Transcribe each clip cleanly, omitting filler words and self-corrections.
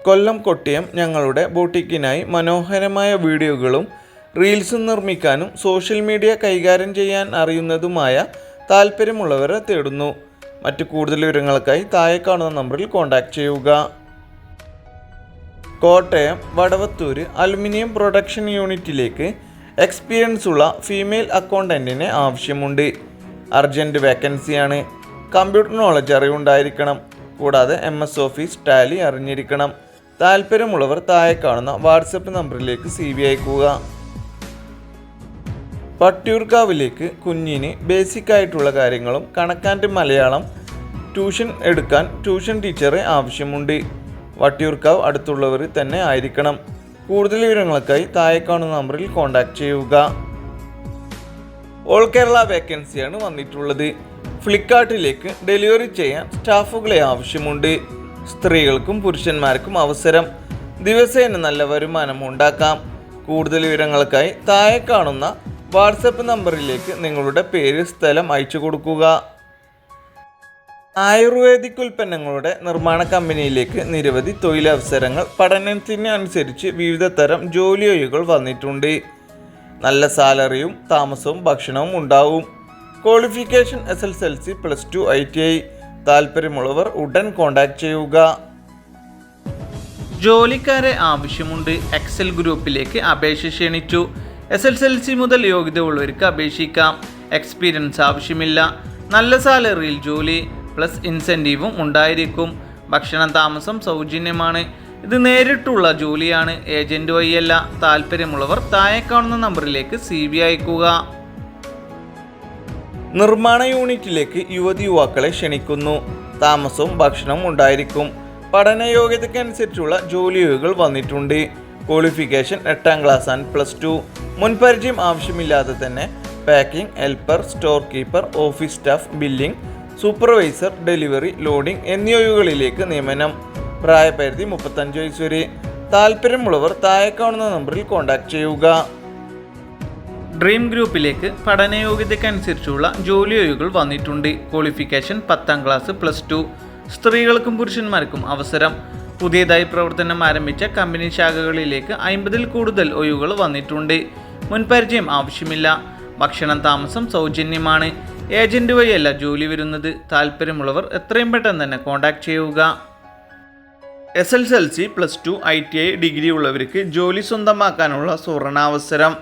കൊല്ലം കൊട്ടിയം ഞങ്ങളുടെ ബoutique-നായി മനോഹരമായ വീഡിയോകളും റീൽസും നിർമ്മിക്കാനും സോഷ്യൽ മീഡിയ കൈകാര്യം ചെയ്യാൻ അറിയുന്നതുമായ താൽപ്പര്യമുള്ളവരെ തേടുന്നു. മറ്റു കൂടുതൽ വിവരങ്ങൾക്കായി താഴെ കാണുന്ന നമ്പറിൽ കോൺടാക്റ്റ് ചെയ്യുക. കോട്ടയം വടവത്തൂർ അലുമിനിയം പ്രൊഡക്ഷൻ യൂണിറ്റിലേക്ക് എക്സ്പീരിയൻസ് ഉള്ള ഫീമെയിൽ അക്കൗണ്ടൻറ്റിനെ ആവശ്യമുണ്ട്. അർജൻറ്റ് വേക്കൻസിയാണ്. കമ്പ്യൂട്ടർ നോളജ് അറിവുണ്ടായിരിക്കണം. കൂടാതെ MS ഓഫീസ് ടാലി അറിഞ്ഞിരിക്കണം. താല്പര്യമുള്ളവർ താഴെ കാണുന്ന വാട്സപ്പ് നമ്പറിലേക്ക് CV അയക്കുക. വട്ടിയൂർക്കാവിലേക്ക് കുഞ്ഞിന് ബേസിക് ആയിട്ടുള്ള കാര്യങ്ങളും കണക്കാൻ്റെ മലയാളം ട്യൂഷൻ എടുക്കാൻ ട്യൂഷൻ ടീച്ചറെ ആവശ്യമുണ്ട്. വട്ടിയൂർക്കാവ് അടുത്തുള്ളവർ തന്നെ ആയിരിക്കണം. കൂടുതൽ വിവരങ്ങൾക്കായി താഴെ കാണുന്ന നമ്പറിൽ കോൺടാക്റ്റ് ചെയ്യുക. ഓൾ കേരള വേക്കൻസിയാണ് വന്നിട്ടുള്ളത്. ഫ്ലിപ്കാർട്ടിലേക്ക് ഡെലിവറി ചെയ്യാൻ സ്റ്റാഫുകളെ ആവശ്യമുണ്ട്. സ്ത്രീകൾക്കും പുരുഷന്മാർക്കും അവസരം. ദിവസേന നല്ല വരുമാനം ഉണ്ടാക്കാം. കൂടുതൽ വിവരങ്ങൾക്കായി താഴെ കാണുന്ന വാട്സപ്പ് നമ്പറിലേക്ക് നിങ്ങളുടെ പേര്, സ്ഥലം അയച്ചു കൊടുക്കുക. ആയുർവേദിക് ഉൽപ്പന്നങ്ങളുടെ നിർമ്മാണ കമ്പനിയിലേക്ക് നിരവധി തൊഴിലവസരങ്ങൾ പഠനത്തിന് അനുസരിച്ച് വിവിധ തരം ജോലിയൊഴികൾ വന്നിട്ടുണ്ട്. നല്ല സാലറിയും താമസവും ഭക്ഷണവും ഉണ്ടാവും. Qualification SSLC +2 ITI. താല്പര്യമുള്ളവർ ഉടൻ കോൺടാക്ട് ചെയ്യുക. ജോലിക്കാരെ ആവശ്യമുണ്ട്. എക്സൽ ഗ്രൂപ്പിലേക്ക് അപേക്ഷ ക്ഷണിച്ചു. SSLC മുതൽ യോഗ്യത ഉള്ളവർക്ക് അപേക്ഷിക്കാം. എക്സ്പീരിയൻസ് ആവശ്യമില്ല. നല്ല സാലറിയിൽ ജോലി പ്ലസ് ഇൻസെൻറ്റീവും ഉണ്ടായിരിക്കും. ഭക്ഷണം താമസം സൗജന്യമാണ്. ഇത് നേരിട്ടുള്ള ജോലിയാണ്, ഏജന്റ് വഴിയല്ല. താല്പര്യമുള്ളവർ താഴെ കാണുന്ന നമ്പറിലേക്ക് CV അയക്കുക. നിർമ്മാണ യൂണിറ്റിലേക്ക് യുവതിയുവാക്കളെ ക്ഷണിക്കുന്നു. താമസവും ഭക്ഷണവും ഉണ്ടായിരിക്കും. പഠനയോഗ്യതയ്ക്കനുസരിച്ചുള്ള ജോലിയൊഴികൾ വന്നിട്ടുണ്ട്. Qualification 8ാം class and +2. മുൻപരിചയം ആവശ്യമില്ലാതെ തന്നെ packing, helper, store keeper, office staff, billing, supervisor, delivery, loading എന്നീ ഒഴിവുകളിലേക്ക് നിയമനം. പ്രായപരിധി 35 വയസ്സ് വരെ. താല്പര്യമുള്ളവർ താഴെ കാണുന്ന നമ്പറിൽ കോൺടാക്ട് ചെയ്യുക. ഡ്രീം ഗ്രൂപ്പിലേക്ക് പഠനയോഗ്യതയ്ക്കനുസരിച്ചുള്ള ജോലിയൊഴികൾ വന്നിട്ടുണ്ട്. Qualification 10ാം class +2. സ്ത്രീകൾക്കും പുരുഷന്മാർക്കും അവസരം. പുതിയതായി പ്രവർത്തനം ആരംഭിച്ച കമ്പനി ശാഖകളിലേക്ക് 50-ൽ കൂടുതൽ ഒഴിവുകൾ വന്നിട്ടുണ്ട്. മുൻപരിചയം ആവശ്യമില്ല. ഭക്ഷണം താമസം സൗജന്യമാണ്. ഏജന്റ് വഴിയല്ല ജോലി വരുന്നത്. താല്പര്യമുള്ളവർ എത്രയും പെട്ടെന്ന് തന്നെ കോൺടാക്ട് ചെയ്യുക. SSLC +2 ITI ഡിഗ്രി ഉള്ളവർക്ക് ജോലി സ്വന്തമാക്കാനുള്ള സുവർണാവസരം.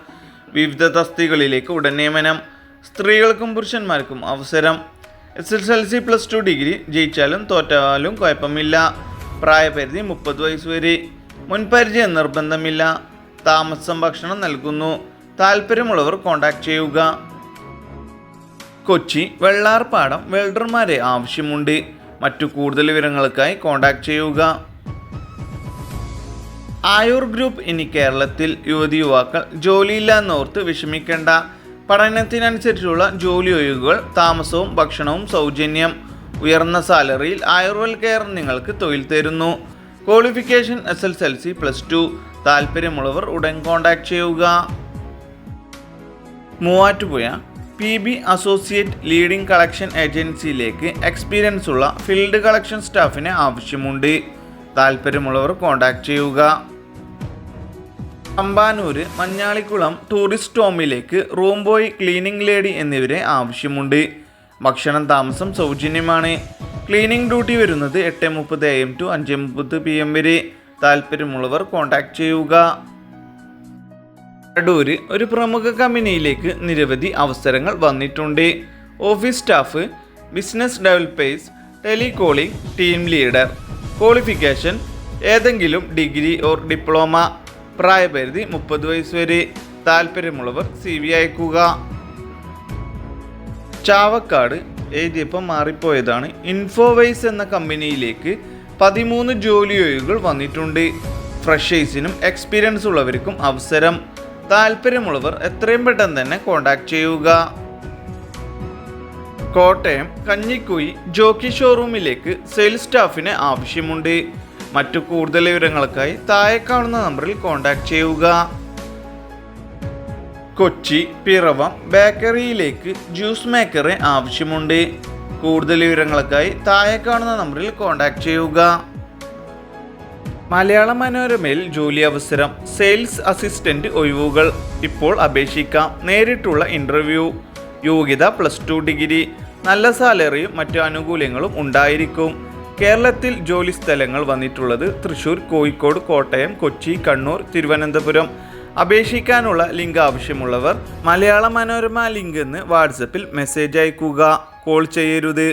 വിവിധ തസ്തികകളിലേക്ക് ഉടൻ നിയമനം. സ്ത്രീകൾക്കും പുരുഷന്മാർക്കും അവസരം. SSLC +2 ഡിഗ്രി ജയിച്ചാലും തോറ്റാലും കുഴപ്പമില്ല. പ്രായപരിധി 30 വയസ്സ് വരെ. മുൻപരിചയം നിർബന്ധമില്ല. താമസം ഭക്ഷണം നൽകുന്നു. താല്പര്യമുള്ളവർ കോൺടാക്ട് ചെയ്യുക. കൊച്ചി വെള്ളാർപാടം വെൽഡർമാരെ ആവശ്യമുണ്ട്. മറ്റു കൂടുതൽ വിവരങ്ങൾക്കായി കോൺടാക്ട് ചെയ്യുക. ആയുർ ഗ്രൂപ്പ് ഇനി കേരളത്തിൽ. യുവതിയുവാക്കൾ ജോലിയില്ലാന്നോർത്ത് വിഷമിക്കേണ്ട. പഠനത്തിനനുസരിച്ചുള്ള ജോലി ഒഴിവുകൾ, താമസവും ഭക്ഷണവും സൗജന്യം. ഉയർന്ന സാലറിയിൽ ആയുർവേദ് കെയർ നിങ്ങൾക്ക് തൊഴിൽ തരുന്നു. Qualification SSLC +2. താല്പര്യമുള്ളവർ ഉടൻ കോൺടാക്ട് ചെയ്യുക. Muvattupuzha PB associate leading collection ഏജൻസിയിലേക്ക് എക്സ്പീരിയൻസ് ഉള്ള ഫീൽഡ് കളക്ഷൻ സ്റ്റാഫിനെ ആവശ്യമുണ്ട്. താല്പര്യമുള്ളവർ കോൺടാക്ട് ചെയ്യുക. തമ്പാനൂര് മഞ്ഞാളിക്കുളം ടൂറിസ്റ്റ് ഹോമിലേക്ക് റൂം ബോയ്, ക്ലീനിങ് ലേഡി എന്നിവരെ ആവശ്യമുണ്ട്. ഭക്ഷണം താമസം സൗജന്യമാണ്. ക്ലീനിങ് ഡ്യൂട്ടി വരുന്നത് 8:30 AM to 5:30 PM വരെ. താല്പര്യമുള്ളവർ കോൺടാക്ട് ചെയ്യുക. അടൂര് ഒരു പ്രമുഖ കമ്പനിയിലേക്ക് നിരവധി അവസരങ്ങൾ വന്നിട്ടുണ്ട്. Office staff, business developers, telecalling, team leader. Qualification ഏതെങ്കിലും ഡിഗ്രി ഓർ ഡിപ്ലോമ. പ്രായപരിധി 30 വയസ്സ് വരെ. താല്പര്യമുള്ളവർ CV അയക്കുക. ചാവക്കാട് എഴുതിയപ്പം മാറിപ്പോയതാണ്. ഇൻഫോവൈസ് എന്ന കമ്പനിയിലേക്ക് 13 ജോലിയൊഴികൾ വന്നിട്ടുണ്ട്. ഫ്രഷേഴ്സിനും എക്സ്പീരിയൻസ് ഉള്ളവർക്കും അവസരം. താല്പര്യമുള്ളവർ എത്രയും പെട്ടെന്ന് തന്നെ കോൺടാക്ട് ചെയ്യുക. കോട്ടയം കഞ്ഞിക്കുഴി ജോക്കി ഷോറൂമിലേക്ക് സെയിൽസ് സ്റ്റാഫിന് ആവശ്യമുണ്ട്. മറ്റു കൂടുതൽ വിവരങ്ങൾക്കായി താഴെ കാണുന്ന നമ്പറിൽ കോൺടാക്ട് ചെയ്യുക. കൊച്ചി പിറവം ബേക്കറിയിലേക്ക് ജ്യൂസ് മേക്കറെ ആവശ്യമുണ്ട്. കൂടുതൽ വിവരങ്ങൾക്കായി താഴെ കാണുന്ന നമ്പറിൽ കോൺടാക്ട് ചെയ്യുക. മലയാള മനോരമയിൽ ജോലി അവസരം. സെയിൽസ് അസിസ്റ്റന്റ് ഒഴിവുകൾ. ഇപ്പോൾ അപേക്ഷിക്കാം. നേരിട്ടുള്ള ഇന്റർവ്യൂ. യോഗ്യത +2 ഡിഗ്രി. നല്ല സാലറിയും മറ്റു ആനുകൂല്യങ്ങളും ഉണ്ടായിരിക്കും. കേരളത്തിൽ ജോലി സ്ഥലങ്ങൾ വന്നിട്ടുള്ളത് തൃശ്ശൂർ, കോഴിക്കോട്, കോട്ടയം, കൊച്ചി, കണ്ണൂർ, തിരുവനന്തപുരം. അപേക്ഷിക്കാനുള്ള ലിങ്ക് ആവശ്യമുള്ളവർ മലയാള മനോരമ ലിങ്ക് എന്ന് വാട്സപ്പിൽ മെസ്സേജ് അയക്കുക. കോൾ ചെയ്യരുത്.